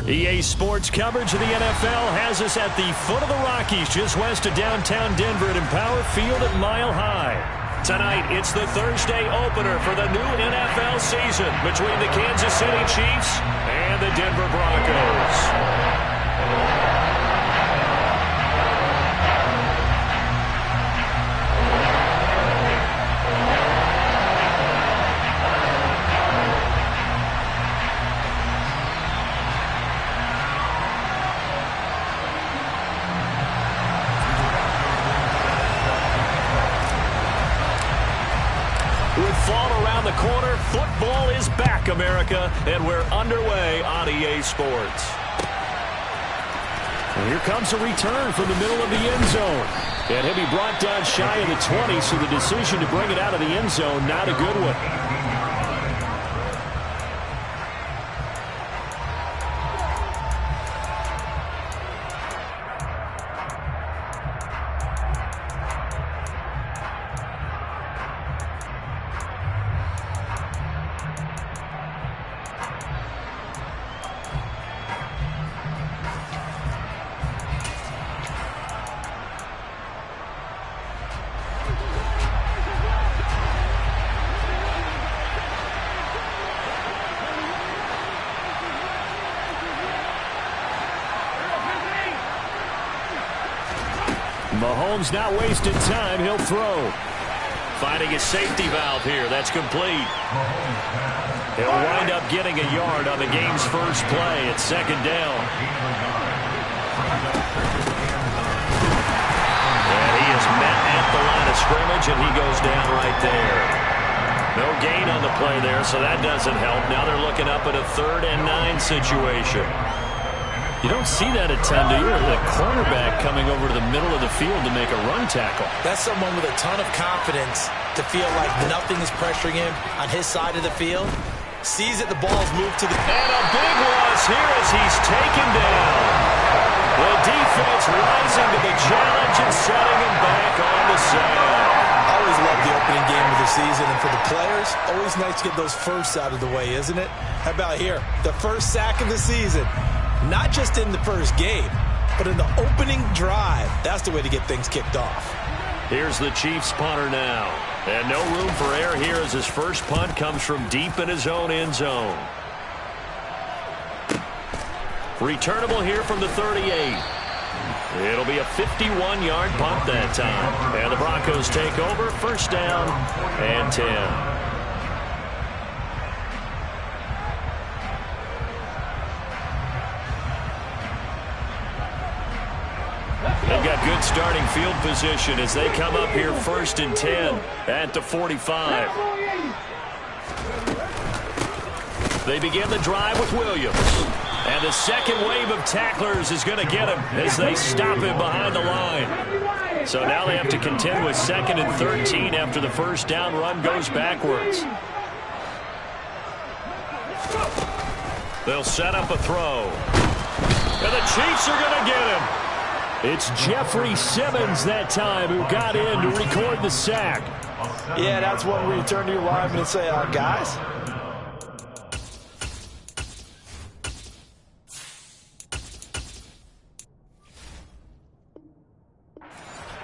EA Sports coverage of the NFL has us at the foot of the Rockies, just west of downtown Denver at Empower Field at Mile High. Tonight, it's the Thursday opener for the new NFL season between the Kansas City Chiefs and the Denver Broncos. The corner, football is back, America, and we're underway on EA Sports. And here comes a return from the middle of the end zone. And he'll be brought down shy of the 20, so the decision to bring it out of the end zone, not a good one. Mahomes not wasting time. He'll throw. Finding his safety valve here. That's complete. He'll wind up getting a yard on the game's first play at second down. And he is met at the line of scrimmage, and he goes down right there. No gain on the play there, so that doesn't help. Now they're looking up at a 3rd and 9 situation. You don't see that a ton, do you? The cornerback coming over to the middle of the field to make a run tackle. That's someone with a ton of confidence to feel like nothing is pressuring him on his side of the field. Sees that the ball's moved to the... And a big loss here as he's taken down. The defense rising to the challenge and setting him back on the side. Always love the opening game of the season, and for the players, always nice to get those firsts out of the way, isn't it? How about here? The first sack of the season. Not just in the first game, but in the opening drive. That's the way to get things kicked off. Here's the Chiefs punter now. And no room for error here as his first punt comes from deep in his own end zone. Returnable here from the 38. It'll be a 51-yard punt that time. And the Broncos take over, first down and 10. They've got good starting field position as they come up here 1st and 10 at the 45. They begin the drive with Williams. And the second wave of tacklers is going to get him as they stop him behind the line. So now they have to contend with 2nd and 13 after the first down run goes backwards. They'll set up a throw. And the Chiefs are going to get him. It's Jeffrey Simmons that time who got in to record the sack. Yeah, that's one where you turn to your lineman and say, guys.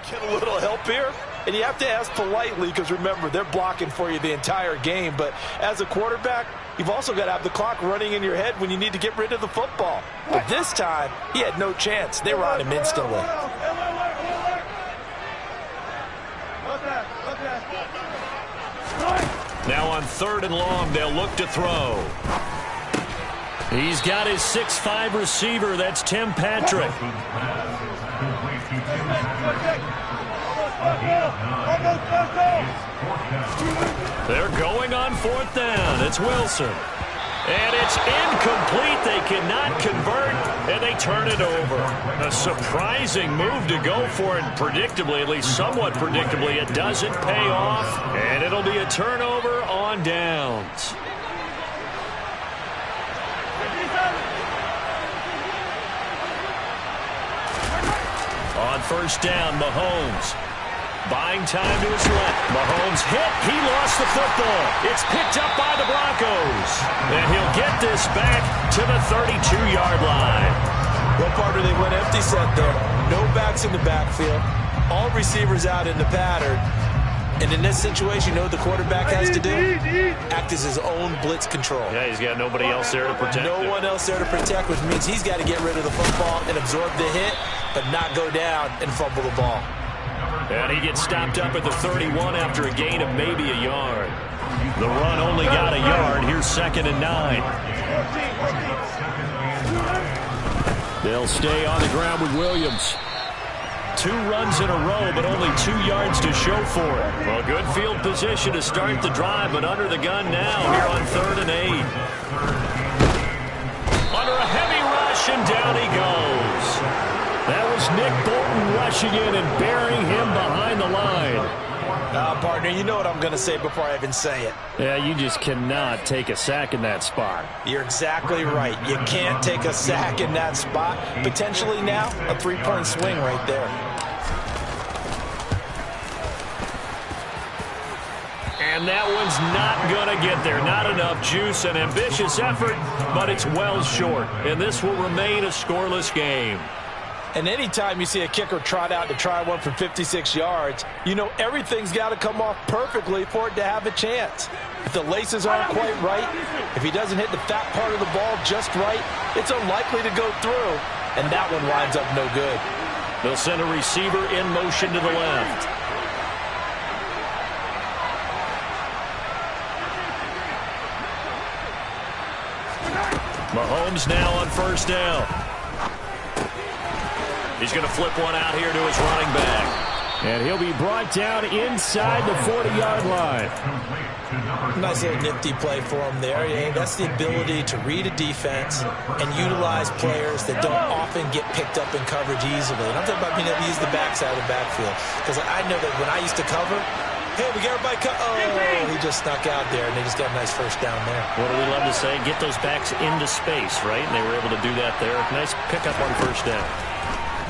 Get a little help here. And you have to ask politely because, remember, they're blocking for you the entire game. But as a quarterback, you've also got to have the clock running in your head when you need to get rid of the football. But this time, he had no chance. They were on him instantly. Now on 3rd and long, they'll look to throw. He's got his 6'5" receiver. That's Tim Patrick. They're going on 4th down. It's Wilson. And it's incomplete. They cannot convert, and they turn it over. A surprising move to go for it. Predictably, at least somewhat predictably, it doesn't pay off, and it'll be a turnover on downs. On 1st down, Mahomes. Buying time to his left. Mahomes hit. He lost the football. It's picked up by the Broncos. And he'll get this back to the 32-yard line. Well, partner, they went empty set there. No backs in the backfield. All receivers out in the pattern. And in this situation, you know what the quarterback has to do? Act as his own blitz control. Yeah, he's got nobody else there to protect No him. one else there to protect, which means he's got to get rid of the football and absorb the hit, but not go down and fumble the ball. And he gets stopped up at the 31 after a gain of maybe a yard. The run only got a yard. Here's 2nd and 9. They'll stay on the ground with Williams. 2 runs in a row, but only 2 yards to show for it. Well, good field position to start the drive, but under the gun now here on 3rd and 8. Under a heavy rush, and down he goes. That was Nick Bolton rushing in and burying him behind the line. Partner, you know what I'm going to say before I even say it. Yeah, you just cannot take a sack in that spot. You're exactly right. You can't take a sack in that spot. Potentially now, a 3-point swing right there. And that one's not going to get there. Not enough juice. An ambitious effort, but it's well short. And this will remain a scoreless game. And anytime you see a kicker trot out to try one from 56 yards, you know everything's got to come off perfectly for it to have a chance. If the laces aren't quite right, if he doesn't hit the fat part of the ball just right, it's unlikely to go through. And that one winds up no good. They'll send a receiver in motion to the left. Mahomes now on 1st down. He's going to flip one out here to his running back. And he'll be brought down inside the 40-yard line. Nice little nifty play for him there. Yeah, that's the ability to read a defense and utilize players that don't often get picked up in coverage easily. And I'm talking about being able to use the backside of the backfield. Because I know that when I used to cover, hey, we got everybody he just snuck out there, and they just got a nice 1st down there. What do we love to say? Get those backs into space, right? And they were able to do that there. Nice pickup on 1st down.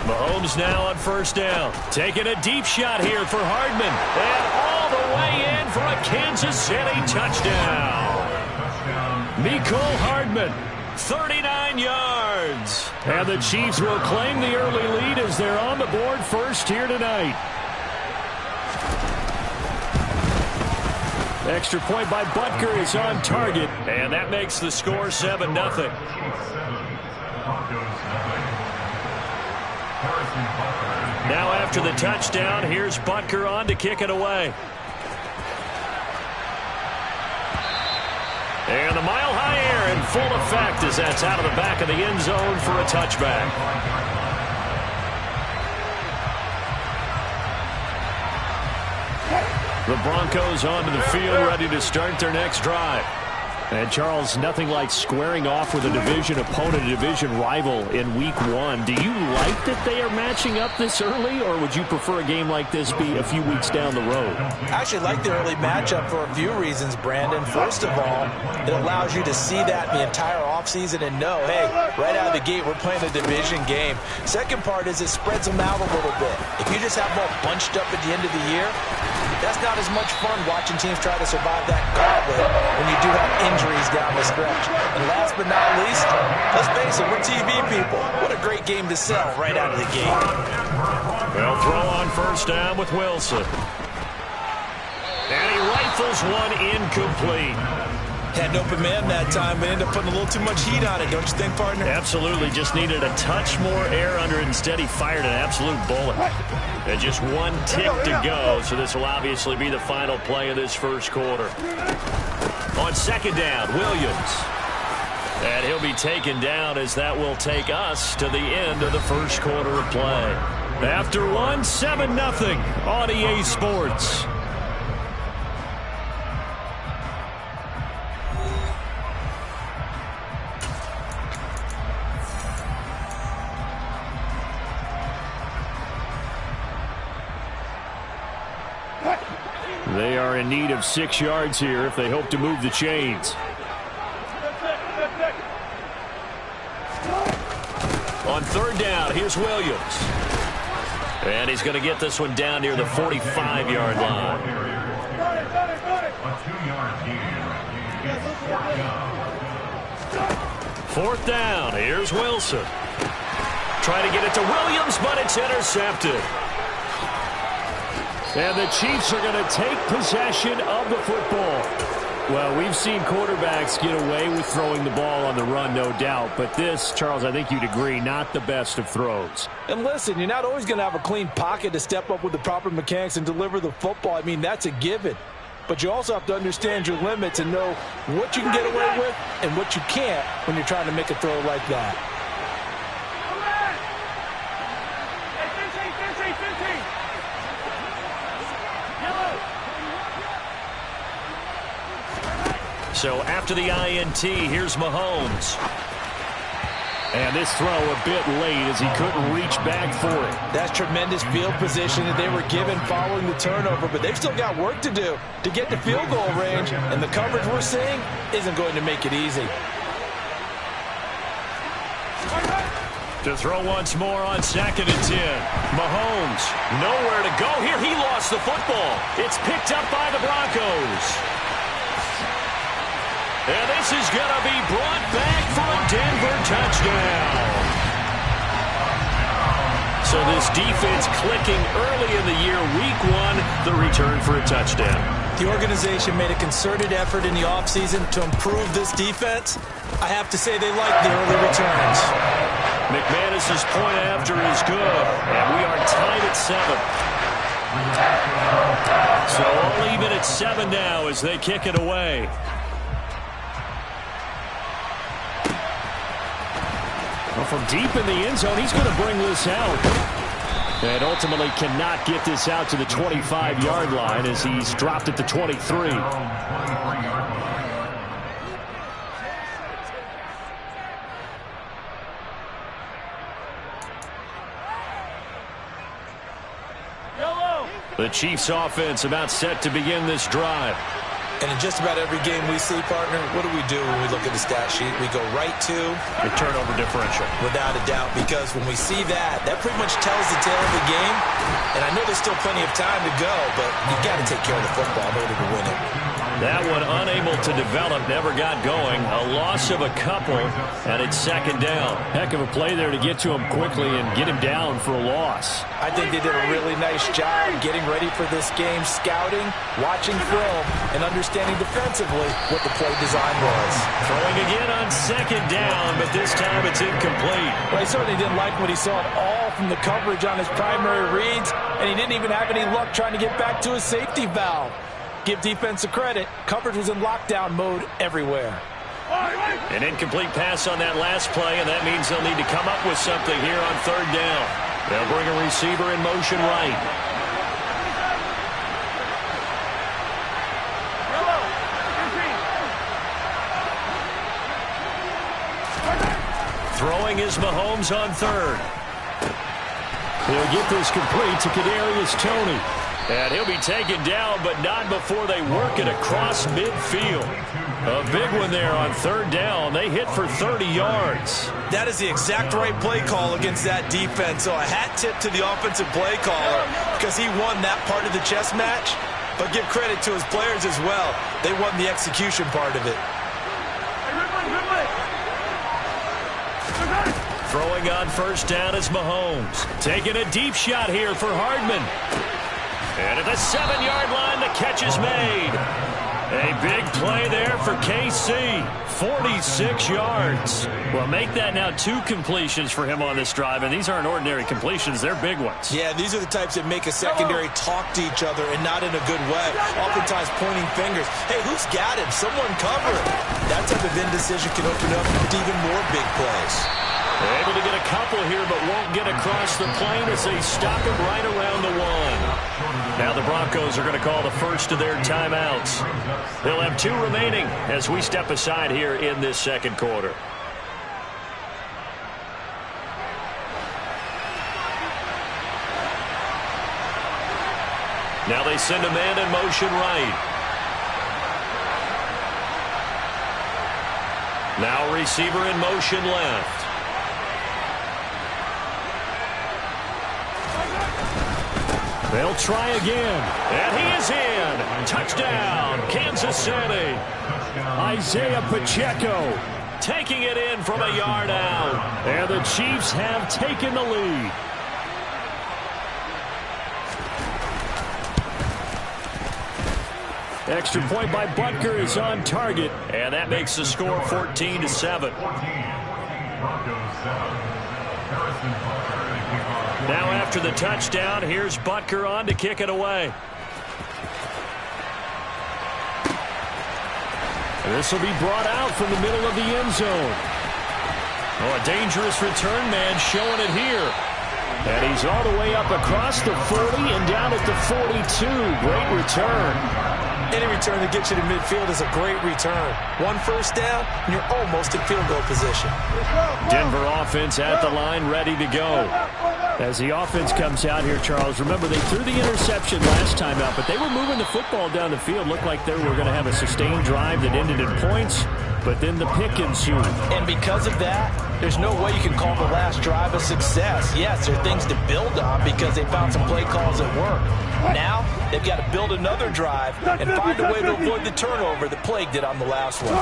Mahomes now on 1st down. Taking a deep shot here for Hardman. And all the way in for a Kansas City touchdown. Mecole Hardman, 39 yards. And the Chiefs will claim the early lead as they're on the board first here tonight. Extra point by Butker is on target. And that makes the score 7-0. Now after the touchdown, here's Butker on to kick it away. And the mile high air in full effect as that's out of the back of the end zone for a touchback. The Broncos onto the field, ready to start their next drive. And, Charles, nothing like squaring off with a division opponent, a division rival in Week 1. Do you like that they are matching up this early, or would you prefer a game like this be a few weeks down the road? I actually like the early matchup for a few reasons, Brandon. First of all, it allows you to see that the entire offseason and know, hey, right out of the gate, we're playing a division game. Second part is it spreads them out a little bit. If you just have them all bunched up at the end of the year, that's not as much fun watching teams try to survive that gauntlet when you do have injuries down the stretch. And last but not least, let's face it, we're TV people. What a great game to sell right out of the gate. They'll throw on 1st down with Wilson. And he rifles one incomplete. Had an open man that time, but ended up putting a little too much heat on it, don't you think, partner? Absolutely. Just needed a touch more air under it. Instead, he fired an absolute bullet. And just one tick to go, so this will obviously be the final play of this first quarter. On 2nd down, Williams. And he'll be taken down as that will take us to the end of the first quarter of play. After one, 7-0 on EA Sports. They are in need of 6 yards here if they hope to move the chains. On 3rd down, here's Williams. And he's going to get this one down near the 45-yard line. 4th down. Here's Wilson. Trying to get it to Williams, but it's intercepted. And the Chiefs are going to take possession of the football. Well, we've seen quarterbacks get away with throwing the ball on the run, no doubt. But this, Charles, I think you'd agree, not the best of throws. And listen, you're not always going to have a clean pocket to step up with the proper mechanics and deliver the football. I mean, that's a given. But you also have to understand your limits and know what you can get away with and what you can't when you're trying to make a throw like that. So after the INT, here's Mahomes. And this throw a bit late as he couldn't reach back for it. That's tremendous field position that they were given following the turnover, but they've still got work to do to get to field goal range, and the coverage we're seeing isn't going to make it easy. To throw once more on 2nd and 10. Mahomes, nowhere to go here. He lost the football. It's picked up by the Broncos. And this is going to be brought back for a Denver touchdown. So this defense clicking early in the year, week 1, the return for a touchdown. The organization made a concerted effort in the offseason to improve this defense. I have to say they like the early returns. McManus's point after is good, and we are tied at 7. So all even at 7 now as they kick it away. Well, from deep in the end zone, he's going to bring this out. And ultimately cannot get this out to the 25-yard line as he's dropped at the 23. The Chiefs offense about set to begin this drive. And in just about every game we see, partner, what do when we look at the stat sheet? We go right to the turnover differential. Without a doubt, because when we see that, that pretty much tells the tale of the game. And I know there's still plenty of time to go, but you've got to take care of the football in order to win it. That one unable to develop, never got going. A loss of a couple, and it's 2nd down. Heck of a play there to get to him quickly and get him down for a loss. I think they did a really nice job getting ready for this game, scouting, watching film, and understanding defensively what the play design was. Throwing again on 2nd down, but this time it's incomplete. Well, he certainly didn't like what he saw at all from the coverage on his primary reads, and he didn't even have any luck trying to get back to his safety valve. Give defense a credit. Coverage was in lockdown mode everywhere. An incomplete pass on that last play, and that means they'll need to come up with something here on 3rd down. They'll bring a receiver in motion right. Throwing is Mahomes on 3rd. He'll get this complete to Kadarius Toney. And he'll be taken down, but not before they work it across midfield. A big one there on 3rd down. They hit for 30 yards. That is the exact right play call against that defense. So a hat tip to the offensive play caller because he won that part of the chess match. But give credit to his players as well. They won the execution part of it. Throwing on 1st down is Mahomes. Taking a deep shot here for Hardman. And at the 7-yard line, the catch is made. A big play there for KC. 46 yards. Well, make that now 2 completions for him on this drive, and these aren't ordinary completions. They're big ones. Yeah, these are the types that make a secondary talk to each other and not in a good way. Oftentimes pointing fingers. Hey, who's got him? Someone cover him. That type of indecision can open up to even more big plays. Able to get a couple here, but won't get across the plane as they stop him right around the 1. Now the Broncos are going to call the first of their timeouts. They'll have 2 remaining as we step aside here in this 2nd quarter. Now they send a man in motion right. Now receiver in motion left. They'll try again. And he is in. Touchdown, Kansas City. Isaiah Pacheco taking it in from a yard out. And the Chiefs have taken the lead. Extra point by Butker is on target, and that makes the score 14-7. Now after the touchdown, here's Butker on to kick it away. This will be brought out from the middle of the end zone. Oh, a dangerous return man showing it here. And he's all the way up across the 40 and down at the 42. Great return. Any return that gets you to midfield is a great return. One first down, and you're almost in field goal position. Denver offense at the line, ready to go. As the offense comes out here, Charles, remember they threw the interception last time out, but they were moving the football down the field. Looked like they were going to have a sustained drive that ended in points, but then the pick ensued. And because of that, there's no way you can call the last drive a success. Yes, there are things to build on because they found some play calls that work. Now, they've got to build another drive and find a way to avoid the turnover that plagued it on the last one.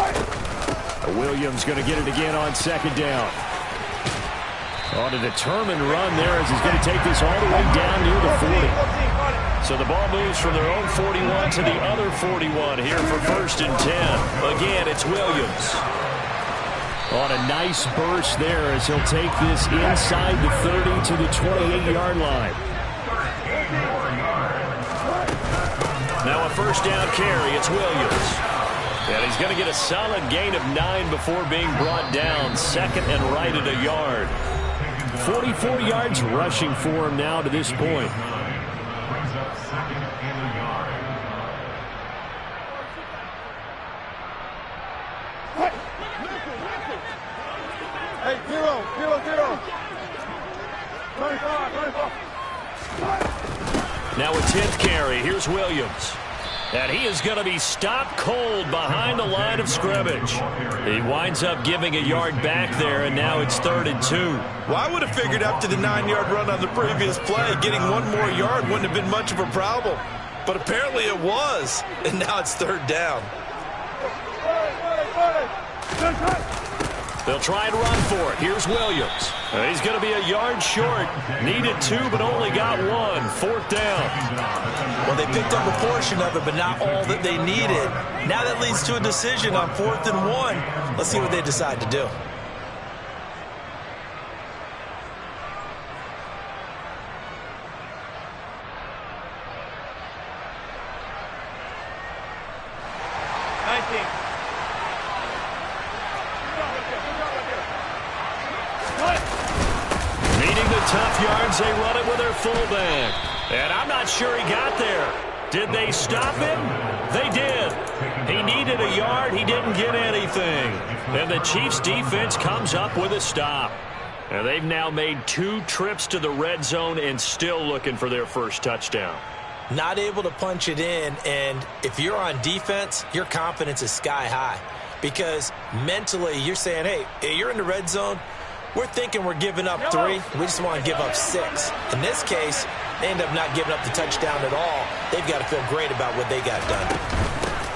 Williams going to get it again on second down. On a determined run there as he's going to take this all the way down near the 40. So the ball moves from their own 41 to the other 41 here for 1st and 10. Again, it's Williams. On a nice burst there as he'll take this inside the 30 to the 28-yard line. Now a first down carry. It's Williams. And he's going to get a solid gain of 9 before being brought down. Second and right at a yard. 44 yards rushing for him now to this point. Hey, 0. 25. Now a 10th carry. Here's Williams. And he is going to be stopped cold behind the line of scrimmage. He winds up giving a yard back there, and now it's 3rd and 2. Well, I would have figured after the 9-yard run on the previous play, getting one more yard wouldn't have been much of a problem. But apparently it was, and now it's 3rd down. They'll try and run for it. Here's Williams. He's going to be a yard short. Needed 2, but only got 1. 4th down. Well, they picked up a portion of it, but not all that they needed. Now that leads to a decision on 4th and 1. Let's see what they decide to do. Tough yards, they run it with their fullback. And I'm not sure he got there. Did they stop him? They did. He needed a yard. He didn't get anything. And the Chiefs defense comes up with a stop. And they've now made 2 trips to the red zone and still looking for their first touchdown. Not able to punch it in, and if you're on defense, your confidence is sky high. Because mentally, you're saying, hey, you're in the red zone. We're thinking we're giving up 3. We just want to give up 6. In this case, they end up not giving up the touchdown at all. They've got to feel great about what they got done.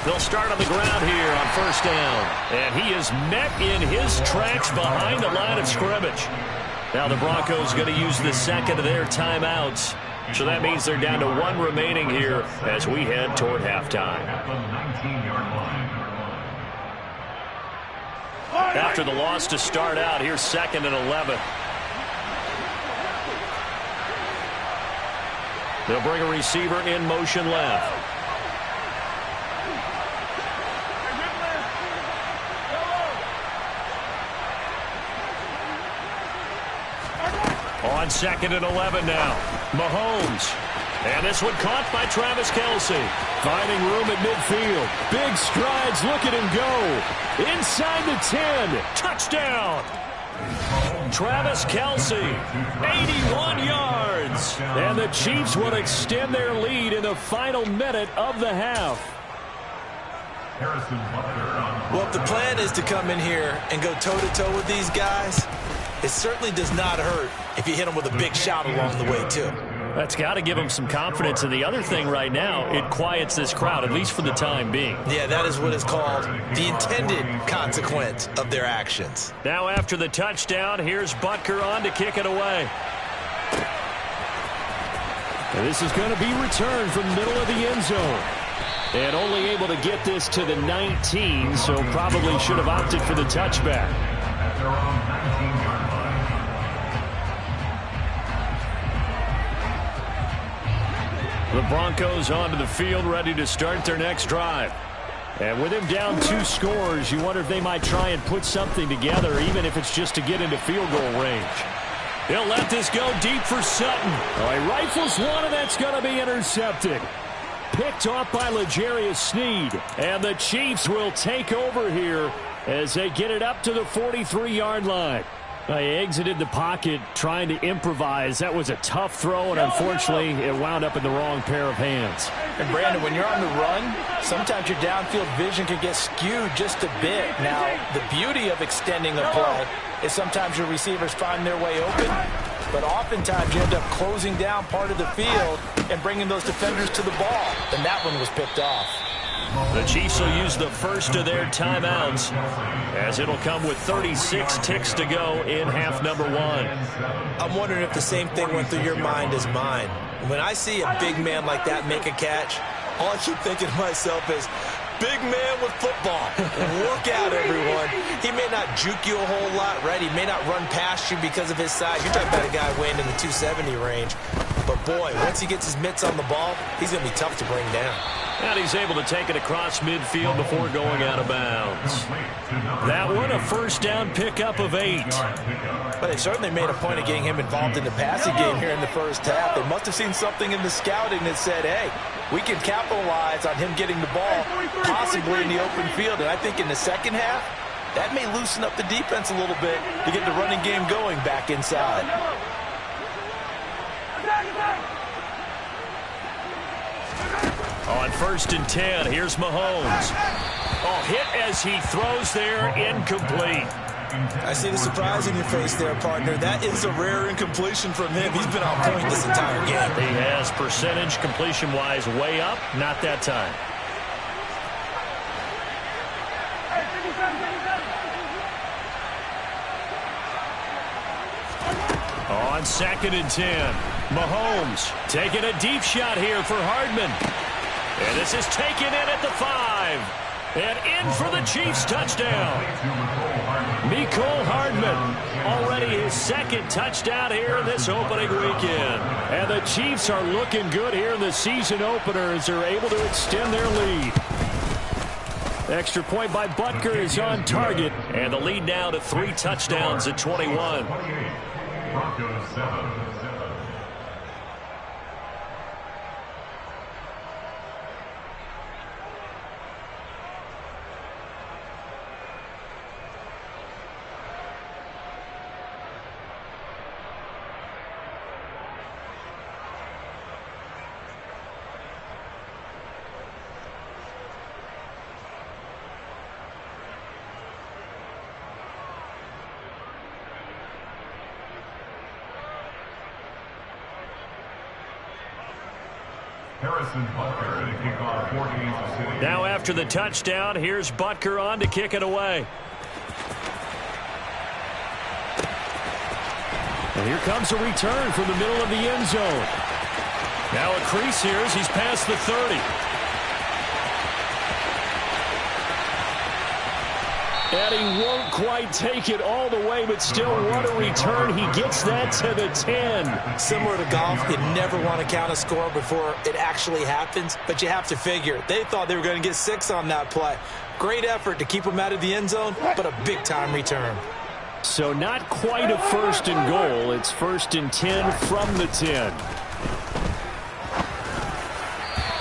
They'll start on the ground here on 1st down. And he is met in his tracks behind the line of scrimmage. Now the Broncos going to use the second of their timeouts. So that means they're down to 1 remaining here as we head toward halftime. After the loss to start out, here's 2nd and 11. They'll bring a receiver in motion left. On 2nd and 11 now. Mahomes. And this one caught by Travis Kelce. Finding room at midfield. Big strides. Look at him go. Inside the 10. Touchdown. Travis Kelce. 81 yards. And the Chiefs will extend their lead in the final minute of the half. Well, if the plan is to come in here and go toe-to-toe with these guys, it certainly does not hurt if you hit them with a big shot along the way, too. That's got to give them some confidence. And the other thing right now, it quiets this crowd, at least for the time being. Yeah, that is what is called the intended consequence of their actions. Now after the touchdown, here's Butker on to kick it away. And this is going to be returned from the middle of the end zone. And only able to get this to the 19, so probably should have opted for the touchback. The Broncos onto the field, ready to start their next drive. And with him down 2 scores, you wonder if they might try and put something together, even if it's just to get into field goal range. They'll let this go deep for Sutton. He rifles one, and that's going to be intercepted. Picked off by L'Jarius Sneed. And the Chiefs will take over here as they get it up to the 43-yard line. They exited the pocket trying to improvise. That was a tough throw, and unfortunately, it wound up in the wrong pair of hands. And Brandon, when you're on the run, sometimes your downfield vision can get skewed just a bit. Now, the beauty of extending a play is sometimes your receivers find their way open, but oftentimes you end up closing down part of the field and bringing those defenders to the ball. And that one was picked off. The Chiefs will use the first of their timeouts as it'll come with 36 ticks to go in half number 1. I'm wondering if the same thing went through your mind as mine. When I see a big man like that make a catch, all I keep thinking to myself is, big man with football. Look out, everyone. He may not juke you a whole lot, right? He may not run past you because of his size. You're talking about a guy weighing in the 270 range. But, boy, once he gets his mitts on the ball, he's going to be tough to bring down. And he's able to take it across midfield before going out of bounds. That one, a first down pickup of 8. But they certainly made a point of getting him involved in the passing game here in the first half. They must have seen something in the scouting that said, hey, we can capitalize on him getting the ball possibly in the open field. And I think in the second half, that may loosen up the defense a little bit to get the running game going back inside. On 1st and 10, here's Mahomes. Hit as he throws there, incomplete. I see the surprise in your face there, partner. That is a rare incompletion from him. He's been on point this entire game. He has percentage completion-wise way up, not that time. On 2nd and 10, Mahomes taking a deep shot here for Hardman. And this is taken in at the 5. And in for the Chiefs touchdown. Mecole Hardman, already his 2nd touchdown here in this opening weekend. And the Chiefs are looking good here in the season opener as they're able to extend their lead. Extra point by Butker is on target. And the lead now to 3 touchdowns at 21. Broncos 7. Now after the touchdown, here's Butker on to kick it away. And here comes a return from the middle of the end zone. Now a crease here as he's past the 30. And he won't quite take it all the way, but still what a return. He gets that to the 10. Similar to golf, you never want to count a score before it actually happens, but you have to figure. They thought they were going to get 6 on that play. Great effort to keep them out of the end zone, but a big-time return. So not quite a 1st and goal. It's 1st and 10 from the 10.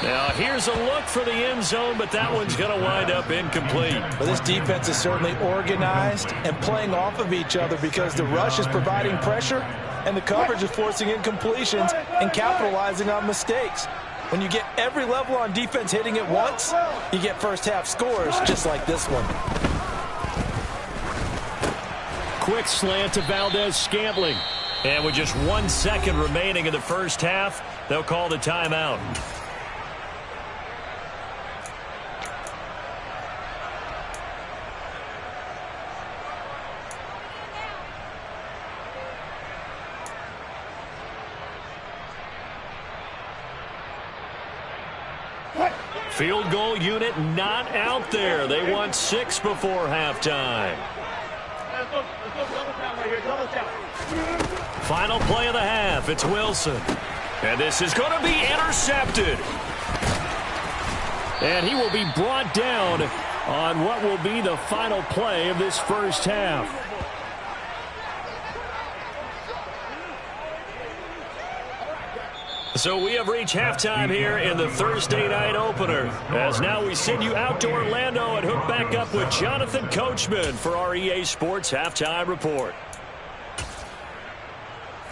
Now, here's a look for the end zone, but that one's going to wind up incomplete. Well, this defense is certainly organized and playing off of each other because the rush is providing pressure and the coverage is forcing incompletions and capitalizing on mistakes. When you get every level on defense hitting at once, you get first-half scores just like this one. Quick slant to Valdez-Scantling. And with just 1 second remaining in the first half, they'll call the timeout. Field goal unit not out there. They won 6 before halftime. Final play of the half. It's Wilson. And this is going to be intercepted. And he will be brought down on what will be the final play of this first half. So we have reached halftime here in the Thursday night opener. As now we send you out to Orlando and hook back up with Jonathan Coachman for our EA Sports Halftime Report.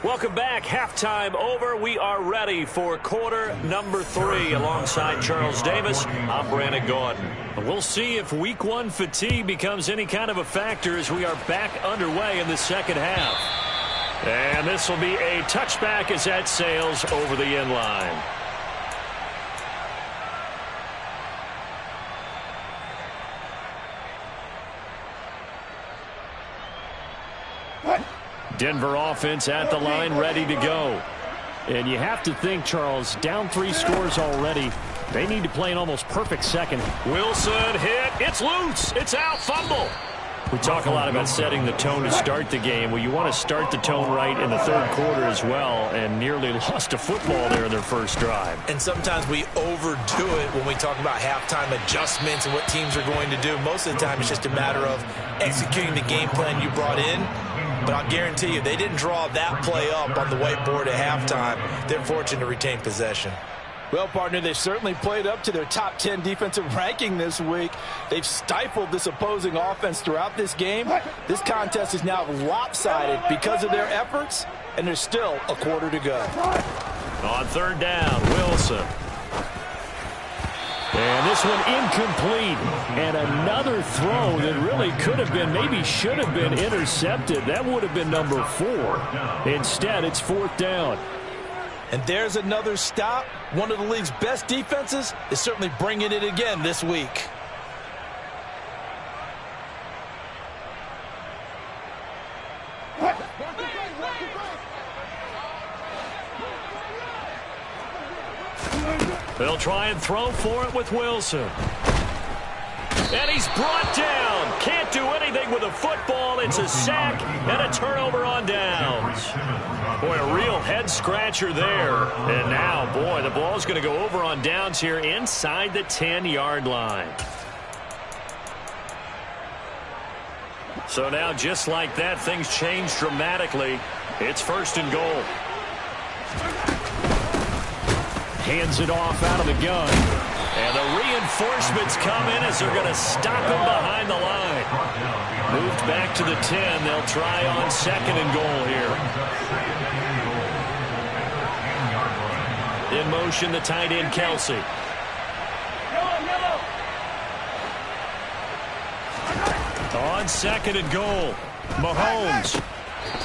Welcome back. Halftime over. We are ready for quarter number 3 alongside Charles Davis. I'm Brandon Gaudin. We'll see if week 1 fatigue becomes any kind of a factor as we are back underway in the second half. And this will be a touchback as that sails over the end line. Denver offense at the line, ready to go. And you have to think, Charles, down 3 scores already. They need to play an almost perfect second. Wilson hit. It's loose. It's out. Fumble. We talk a lot about setting the tone to start the game. Well, you want to start the tone right in the third quarter as well, and nearly lost a football there in their first drive. And sometimes we overdo it when we talk about halftime adjustments and what teams are going to do. Most of the time, it's just a matter of executing the game plan you brought in. But I'll guarantee you, they didn't draw that play up on the whiteboard at halftime. They're fortunate to retain possession. Well, partner, they certainly played up to their top 10 defensive ranking this week. They've stifled this opposing offense throughout this game. This contest is now lopsided because of their efforts, and there's still a quarter to go. On third down, Wilson. And this one incomplete. And another throw that really could have been, maybe should have been intercepted. That would have been number 4. Instead, it's fourth down. And there's another stop. One of the league's best defenses is certainly bringing it again this week. They'll try and throw for it with Wilson. And he's brought down. Can't do anything with a football. It's a sack and a turnover on downs. Boy, a real head-scratcher there. And now, boy, the ball's going to go over on downs here inside the 10-yard line. So now, just like that, things change dramatically. It's first and goal. Hands it off out of the gun. And the reinforcements come in as they're going to stop him behind the line. Moved back to the 10. They'll try on second and goal here. In motion, the tight end, Kelsey. On second and goal, Mahomes.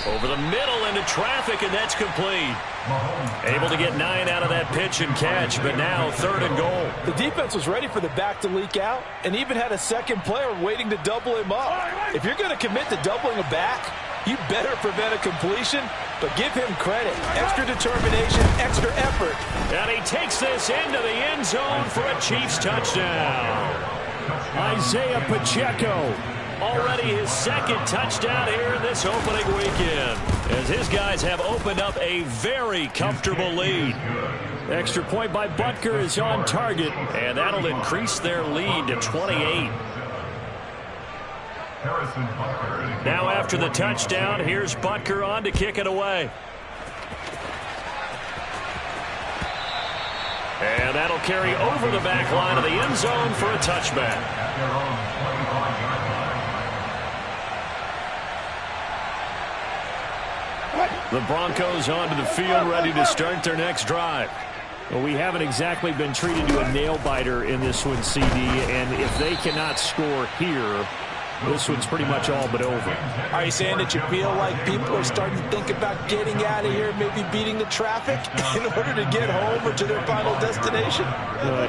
Over the middle into traffic, and that's complete. Able to get 9 out of that pitch and catch, but now third and goal. The defense was ready for the back to leak out and even had a second player waiting to double him up. If you're going to commit to doubling a back, you better prevent a completion, but give him credit. Extra determination, extra effort. And he takes this into the end zone for a Chiefs touchdown. Isaiah Pacheco. Already his second touchdown here this opening weekend, as his guys have opened up a very comfortable lead. Extra point by Butker is on target, and that'll increase their lead to 28. Now after the touchdown, here's Butker on to kick it away. And that'll carry over the back line of the end zone for a touchback. The Broncos onto the field, ready to start their next drive. Well, we haven't exactly been treated to a nail-biter in this one, CD, and if they cannot score here, this one's pretty much all but over. Are you saying that you feel like people are starting to think about getting out of here, maybe beating the traffic in order to get home or to their final destination?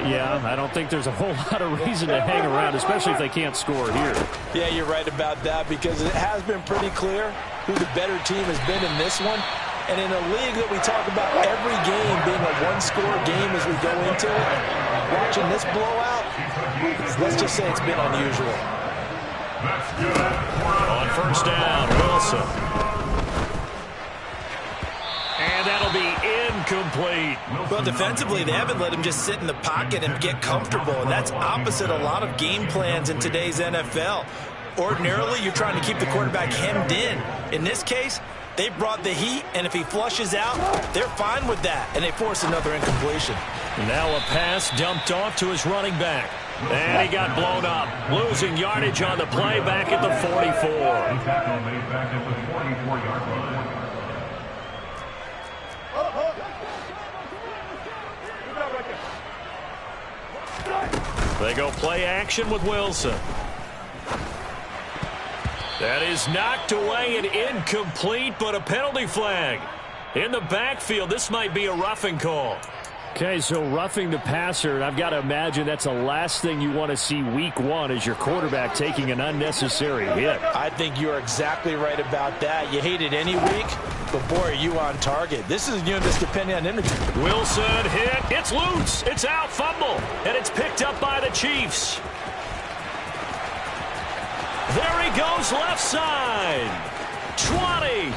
Yeah, I don't think there's a whole lot of reason to hang around, especially if they can't score here. Yeah, you're right about that, because it has been pretty clear who the better team has been in this one. And in a league that we talk about every game being a one-score game as we go into it, watching this blowout, let's just say it's been unusual. On first down, Wilson. And that'll be incomplete. Well, defensively, they haven't let him just sit in the pocket and get comfortable, and that's opposite a lot of game plans in today's NFL. Ordinarily, you're trying to keep the quarterback hemmed in. In this case, they brought the heat, and if he flushes out, they're fine with that, and they force another incompletion. Now a pass dumped off to his running back. And he got blown up, losing yardage on the play back at the 44. They go play action with Wilson. That is knocked away and incomplete, but a penalty flag. In the backfield, this might be a roughing call. Okay, so roughing the passer, and I've got to imagine that's the last thing you want to see week one is your quarterback taking an unnecessary hit. I think you're exactly right about that. You hate it any week, but boy, are you on target. This is a unit that's depending on energy. Wilson hit. It's loose. It's out, fumble, and it's picked up by the Chiefs. There he goes left side. 20.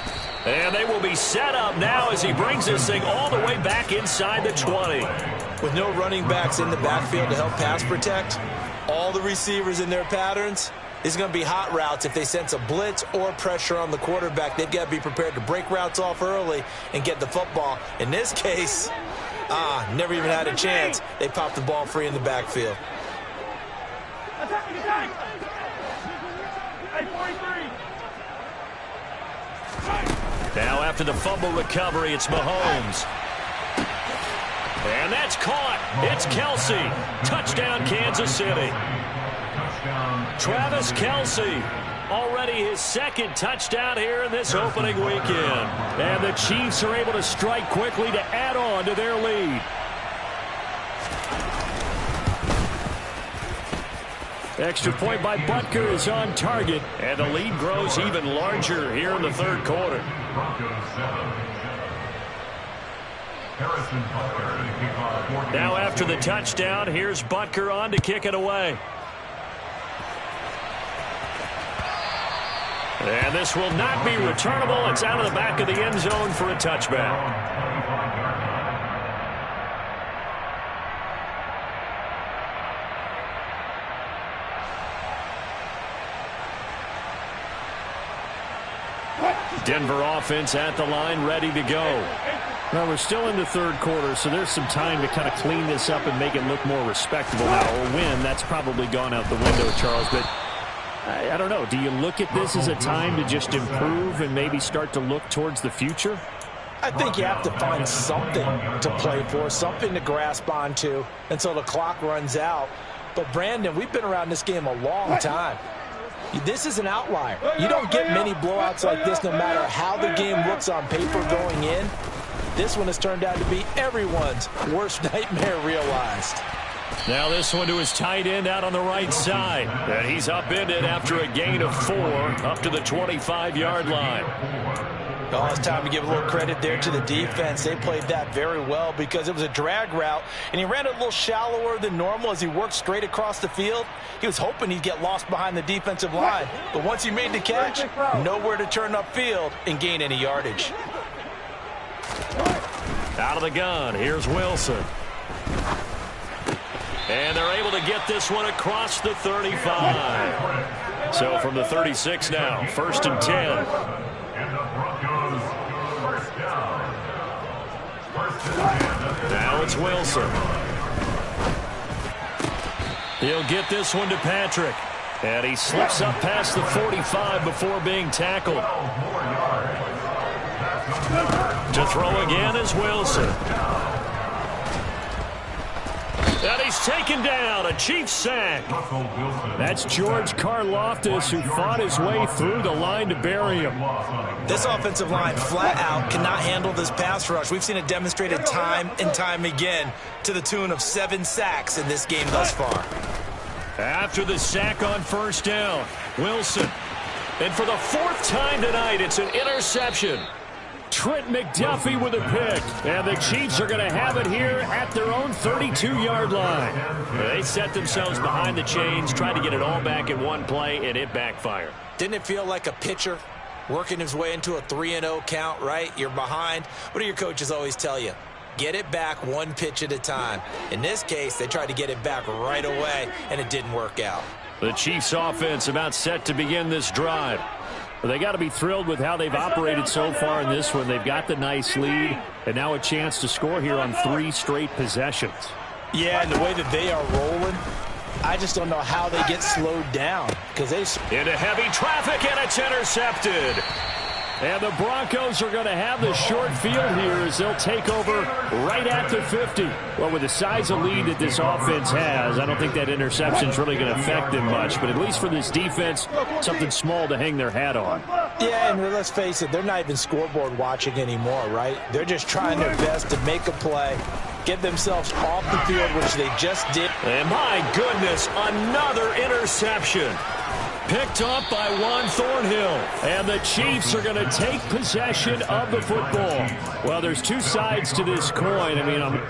And they will be set up now as he brings this thing all the way back inside the 20. With no running backs in the backfield to help pass protect, all the receivers in their patterns, it's going to be hot routes. If they sense a blitz or pressure on the quarterback, they've got to be prepared to break routes off early and get the football. In this case, never even had a chance. They popped the ball free in the backfield. Now after the fumble recovery, it's Mahomes. And that's caught. It's Kelce. Touchdown, Kansas City. Travis Kelce, already his second touchdown here in this opening weekend. And the Chiefs are able to strike quickly to add on to their lead. Extra point by Butker is on target, and the lead grows even larger here in the third quarter. Now after the touchdown, here's Butker on to kick it away. And this will not be returnable. It's out of the back of the end zone for a touchback. Denver offense at the line, ready to go. Well, we're still in the third quarter, so there's some time to kind of clean this up and make it look more respectable. Now, a win, that's probably gone out the window, Charles, but I don't know. Do you look at this as a time to just improve and maybe start to look towards the future? I think you have to find something to play for, something to grasp onto until the clock runs out. But, Brandon, we've been around this game a long time. This is an outlier. You don't get many blowouts like this no matter how the game looks on paper going in. This one has turned out to be everyone's worst nightmare realized. Now this one to his tight end out on the right side. And he's upended after a gain of 4 up to the 25-yard line. Oh, it's time to give a little credit there to the defense. They played that very well because it was a drag route, and he ran it a little shallower than normal as he worked straight across the field. He was hoping he'd get lost behind the defensive line, but once he made the catch, nowhere to turn upfield and gain any yardage. Out of the gun, here's Wilson. And they're able to get this one across the 35. So from the 36 now, 1st and 10. Now it's Wilson. He'll get this one to Patrick. And he slips up past the 45 before being tackled. To throw again is Wilson. And he's taken down, a Chiefs sack. That's George Karlaftis, who fought his way through the line to bury him. This offensive line flat out cannot handle this pass rush. We've seen it demonstrated time and time again to the tune of 7 sacks in this game thus far. After the sack on first down, Wilson. And for the 4th time tonight, it's an interception. Trent McDuffie with a pick. And the Chiefs are going to have it here at their own 32-yard line. They set themselves behind the chains, tried to get it all back in one play, and it backfired. Didn't it feel like a pitcher working his way into a 3-0 count, right? You're behind. What do your coaches always tell you? Get it back one pitch at a time. In this case, they tried to get it back right away, and it didn't work out. The Chiefs offense about set to begin this drive. They got to be thrilled with how they've operated so far in this one. They've got the nice lead, and now a chance to score here on 3 straight possessions. Yeah, and the way that they are rolling, I just don't know how they get slowed down. Because they into heavy traffic, and it's intercepted. And the Broncos are going to have the short field here as they'll take over right at the 50. Well, with the size of lead that this offense has, I don't think that interception's really going to affect them much. But at least for this defense, something small to hang their hat on. Yeah, and let's face it, they're not even scoreboard watching anymore, right? They're just trying their best to make a play, get themselves off the field, which they just did. And my goodness, another interception. Picked up by Juan Thornhill. And the Chiefs are going to take possession of the football. Well, there's 2 sides to this coin. I mean,